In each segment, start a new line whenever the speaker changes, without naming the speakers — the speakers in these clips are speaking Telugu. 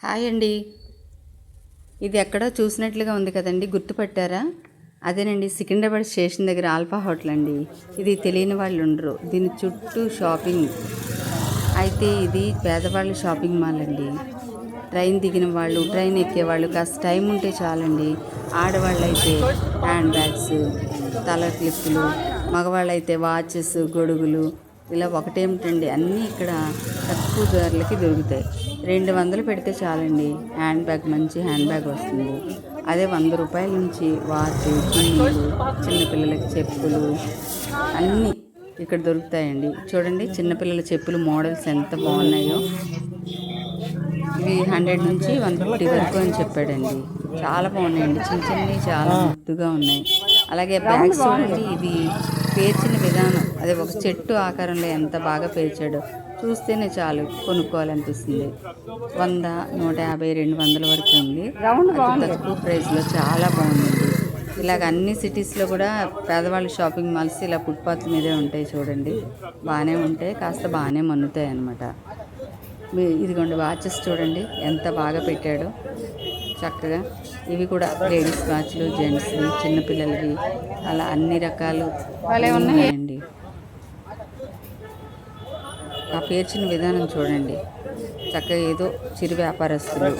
హాయ్ అండి. ఇది ఎక్కడో చూసినట్లుగా ఉంది కదండి, గుర్తుపట్టారా? అదేనండి, సికింద్రాబాద్ స్టేషన్ దగ్గర ఆల్ఫా హోటల్ అండి. ఇది తెలియని వాళ్ళు ఉండరు. దీని చుట్టూ షాపింగ్. అయితే ఇది పేదవాళ్ళ షాపింగ్ మాల్ అండి. ట్రైన్ దిగిన వాళ్ళు, ట్రైన్ ఎక్కేవాళ్ళు కాస్త టైం ఉంటే చాలండి. ఆడవాళ్ళు అయితే హ్యాండ్ బ్యాగ్స్, తల క్లిప్పులు, మగవాళ్ళైతే వాచెస్, గొడుగులు, ఇలా ఒకటేమిటండి అన్నీ ఇక్కడ తక్కువ ధరలకి దొరుకుతాయి. 200 పెడితే చాలండి, హ్యాండ్ బ్యాగ్, మంచి హ్యాండ్ బ్యాగ్ వస్తుంది. అదే 100 రూపాయల నుంచి వాచ్, చున్నీలు, చిన్నపిల్లలకి చెప్పులు అన్నీ ఇక్కడ దొరుకుతాయండి. చూడండి, చిన్నపిల్లల చెప్పులు మోడల్స్ ఎంత బాగున్నాయో. ఇవి 100 నుంచి 150 వరకు అని చెప్పాడండి. చాలా బాగున్నాయండి, చిన్న చిన్నవి చాలా ముద్దుగా ఉన్నాయి. అలాగే బ్యాగ్స్ చూడండి, ఇది పేర్చిన విధానం, అదే ఒక చెట్టు ఆకారంలో ఎంత బాగా పేర్చాడో చూస్తేనే చాలు కొనుక్కోవాలనిపిస్తుంది. 100, 150, 200 వరకు ఉంది. అతి తక్కువ ప్రైస్లో చాలా బాగుందండి. ఇలాగ అన్ని సిటీస్లో కూడా పేదవాళ్ళ షాపింగ్ మాల్స్ ఇలా ఫుట్పాత్ మీదే ఉంటాయి. చూడండి, బాగానే ఉంటాయి, కాస్త బాగానే మన్నుతాయి అన్నమాట. ఇదిగోండి, వాచెస్ చూడండి ఎంత బాగా పెట్టాడో చక్కగా. ఇవి కూడా లేడీస్ వాచ్లు, జెంట్స్వి, చిన్నపిల్లలవి, అలా అన్ని రకాలు ఉన్నాయండి. ఆ పేర్చిన విధానం చూడండి, చక్కగా ఏదో చిరు వ్యాపారస్తులు,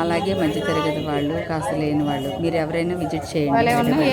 అలాగే మధ్యతరగతి వాళ్ళు, కాస్త లేని వాళ్ళు, మీరు ఎవరైనా విజిట్ చేయండి.